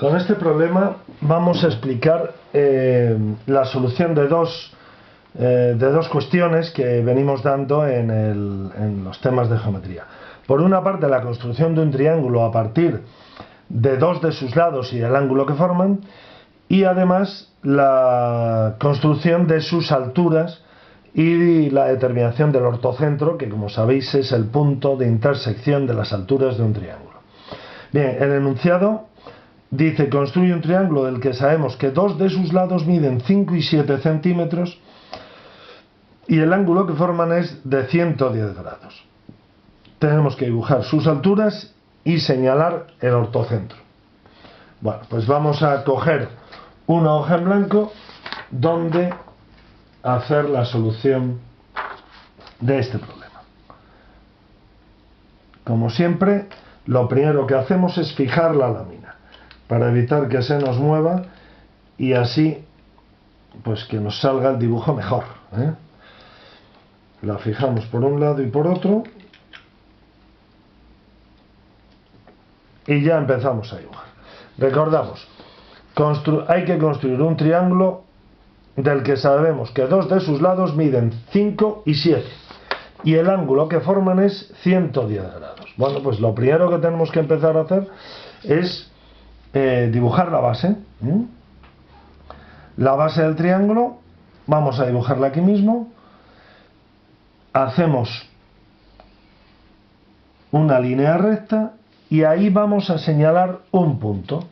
Con este problema vamos a explicar la solución de dos cuestiones que venimos dando en los temas de geometría. Por una parte, la construcción de un triángulo a partir de dos de sus lados y el ángulo que forman, y además la construcción de sus alturas y la determinación del ortocentro, que como sabéis es el punto de intersección de las alturas de un triángulo. Bien, el enunciado dice: construye un triángulo del que sabemos que dos de sus lados miden 5 y 7 centímetros y el ángulo que forman es de 110 grados. Tenemos que dibujar sus alturas y señalar el ortocentro. Bueno, pues vamos a coger una hoja en blanco donde hacer la solución de este problema. Como siempre, lo primero que hacemos es fijar la lámina para evitar que se nos mueva y así pues que nos salga el dibujo mejor, ¿eh? La fijamos por un lado y por otro y ya empezamos a dibujar. Recordamos, hay que construir un triángulo del que sabemos que dos de sus lados miden 5 y 7 y el ángulo que forman es 110 grados. Bueno, pues lo primero que tenemos que empezar a hacer es dibujar la base. La base del triángulo vamos a dibujarla aquí mismo. Hacemos una línea recta y ahí vamos a señalar un punto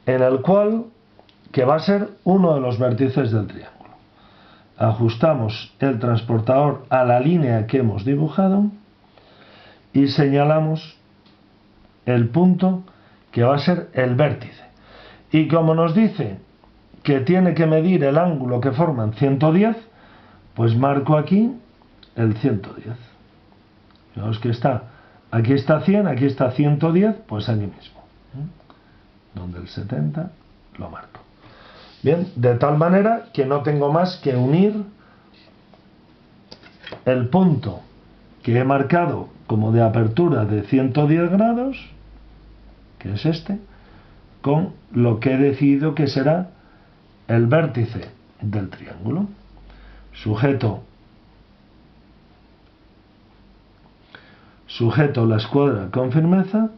en el cual que va a ser uno de los vértices del triángulo. Ajustamos el transportador a la línea que hemos dibujado y señalamos el punto que va a ser el vértice. Y como nos dice que tiene que medir el ángulo que forman 110, pues marco aquí el 110. Fijaos que aquí está 100, aquí está 110, pues aquí mismo. Donde el 70 lo marco. Bien, de tal manera que no tengo más que unir el punto que he marcado como de apertura de 110 grados, que es este, con lo que he decidido que será el vértice del triángulo. Sujeto la escuadra con firmeza.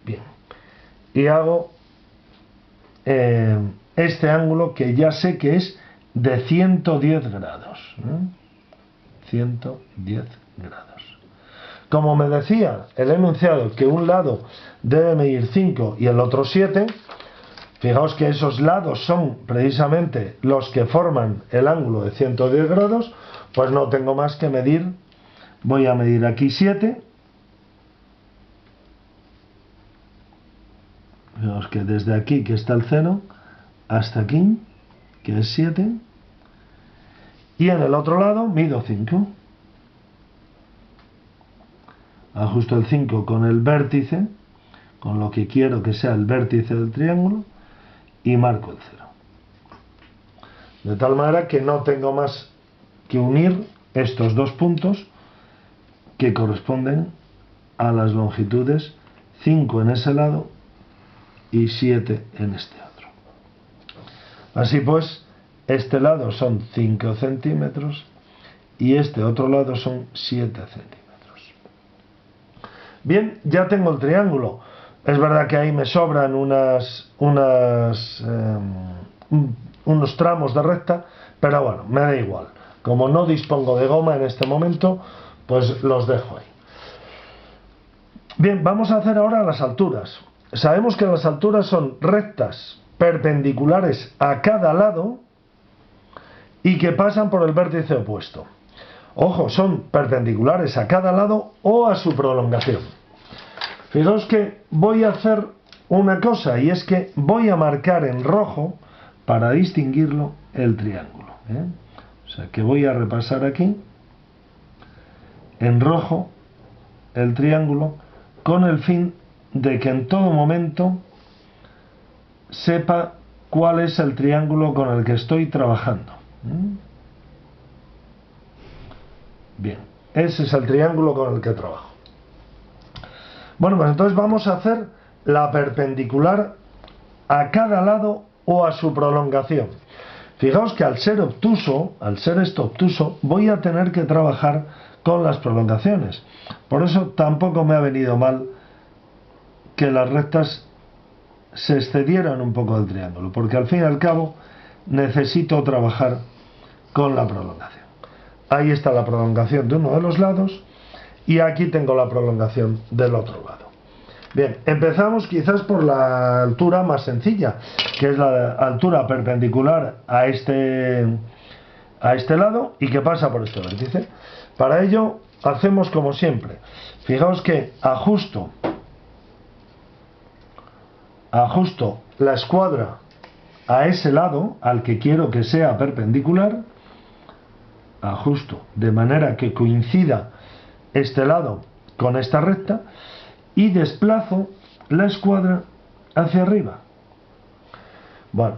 Bien. Y hago este ángulo que ya sé que es de 110 grados. 110 grados. Como me decía el enunciado que un lado debe medir 5 y el otro 7, fijaos que esos lados son precisamente los que forman el ángulo de 110 grados, pues no tengo más que medir. Voy a medir aquí 7. Fijaos que desde aquí, que está el 0, hasta aquí, que es 7. Y en el otro lado mido 5. Ajusto el 5 con el vértice, con lo que quiero que sea el vértice del triángulo, y marco el 0. De tal manera que no tengo más que unir estos dos puntos que corresponden a las longitudes 5 en ese lado y 7 en este otro. Así pues, este lado son 5 centímetros y este otro lado son 7 centímetros. Bien, ya tengo el triángulo. Es verdad que ahí me sobran unos tramos de recta, pero bueno, me da igual. Como no dispongo de goma en este momento, pues los dejo ahí. Bien, vamos a hacer ahora las alturas. Sabemos que las alturas son rectas perpendiculares a cada lado y que pasan por el vértice opuesto. Ojo, son perpendiculares a cada lado o a su prolongación. Fijaos que voy a hacer una cosa, y es que voy a marcar en rojo para distinguirlo el triángulo. O sea que voy a repasar aquí en rojo el triángulo con el fin de que en todo momento sepa cuál es el triángulo con el que estoy trabajando. Bien, ese es el triángulo con el que trabajo. Bueno, pues entonces vamos a hacer la perpendicular a cada lado o a su prolongación. Fijaos que al ser obtuso, al ser esto obtuso, voy a tener que trabajar con las prolongaciones. Por eso tampoco me ha venido mal que las rectas se excedieran un poco del triángulo, porque al fin y al cabo necesito trabajar con la prolongación. Ahí está la prolongación de uno de los lados y aquí tengo la prolongación del otro lado. Bien, empezamos quizás por la altura más sencilla, que es la altura perpendicular a este lado y que pasa por este vértice. Para ello hacemos como siempre. Fijaos que ajusto la escuadra a ese lado al que quiero que sea perpendicular, ajusto de manera que coincida este lado con esta recta y desplazo la escuadra hacia arriba. Bueno,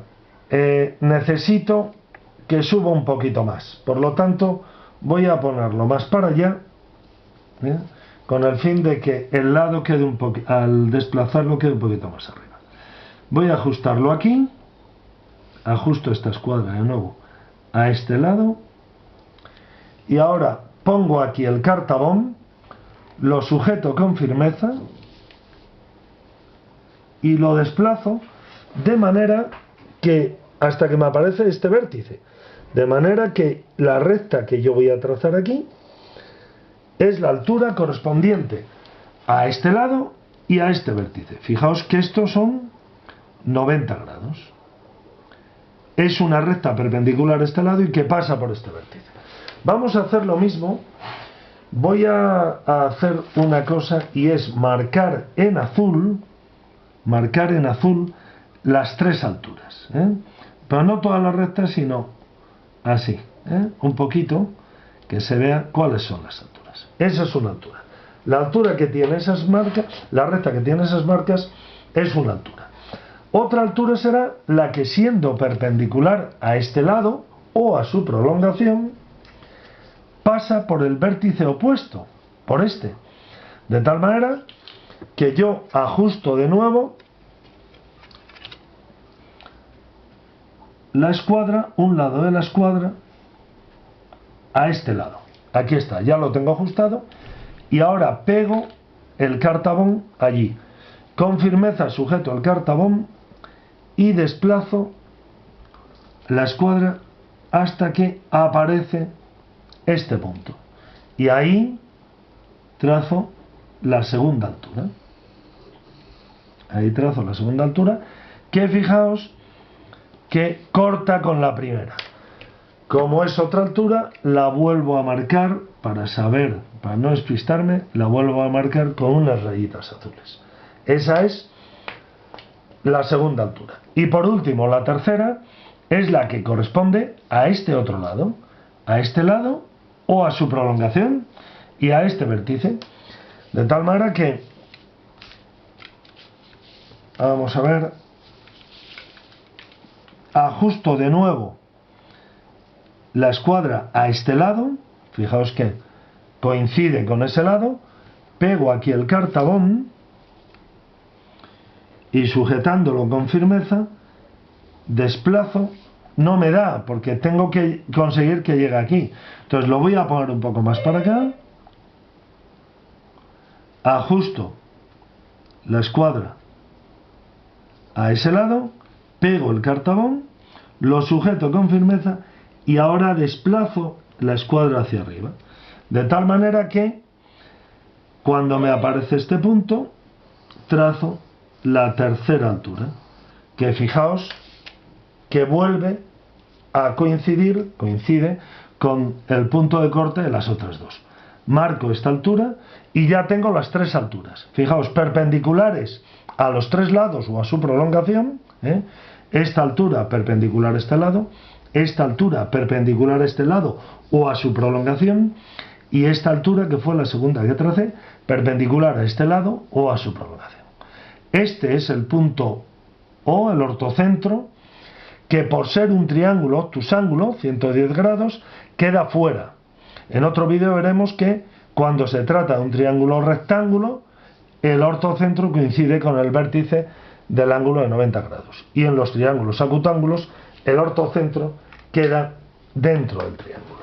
necesito que suba un poquito más, por lo tanto voy a ponerlo más para allá, con el fin de que el lado quede al desplazarlo quede un poquito más arriba. Voy a ajustarlo aquí, ajusto esta escuadra de nuevo a este lado y ahora pongo aquí el cartabón, lo sujeto con firmeza y lo desplazo de manera que hasta que me aparece este vértice, de manera que la recta que yo voy a trazar aquí es la altura correspondiente a este lado y a este vértice. Fijaos que estos son 90 grados. Es una recta perpendicular a este lado y que pasa por este vértice. Vamos a hacer lo mismo. Voy a hacer una cosa y es marcar en azul las tres alturas, pero no todas las rectas, sino así, un poquito, que se vea cuáles son las alturas. Esa es una altura. La altura que tiene esas marcas, la recta que tiene esas marcas, es una altura. Otra altura será la que, siendo perpendicular a este lado o a su prolongación, pasa por el vértice opuesto, por este, de tal manera que yo ajusto de nuevo la escuadra, un lado de la escuadra a este lado. Aquí está, ya lo tengo ajustado y ahora pego el cartabón allí. Con firmeza sujeto el cartabón y desplazo la escuadra hasta que aparece este punto. Y ahí trazo la segunda altura. Ahí trazo la segunda altura, que fijaos que corta con la primera. Como es otra altura, la vuelvo a marcar para saber, para no despistarme, la vuelvo a marcar con unas rayitas azules. Esa es la segunda altura. Y por último, la tercera es la que corresponde a este otro lado, a este lado o a su prolongación y a este vértice. De tal manera que, vamos a ver, ajusto de nuevo la escuadra a este lado, fijaos que coincide con ese lado, pego aquí el cartabón y sujetándolo con firmeza, desplazo, no me da porque tengo que conseguir que llegue aquí, entonces lo voy a poner un poco más para acá, ajusto la escuadra a ese lado, pego el cartabón, lo sujeto con firmeza y ahora desplazo la escuadra hacia arriba, de tal manera que cuando me aparece este punto trazo la tercera altura, que fijaos que vuelve a coincide con el punto de corte de las otras dos. Marco esta altura y ya tengo las tres alturas, fijaos, perpendiculares a los tres lados o a su prolongación, esta altura perpendicular a este lado, esta altura perpendicular a este lado o a su prolongación y esta altura, que fue la segunda que tracé, perpendicular a este lado o a su prolongación. Este es el punto O, el ortocentro, que por ser un triángulo obtusángulo, 110 grados, queda fuera. En otro vídeo veremos que cuando se trata de un triángulo rectángulo, el ortocentro coincide con el vértice del ángulo de 90 grados. Y en los triángulos acutángulos, el ortocentro queda dentro del triángulo.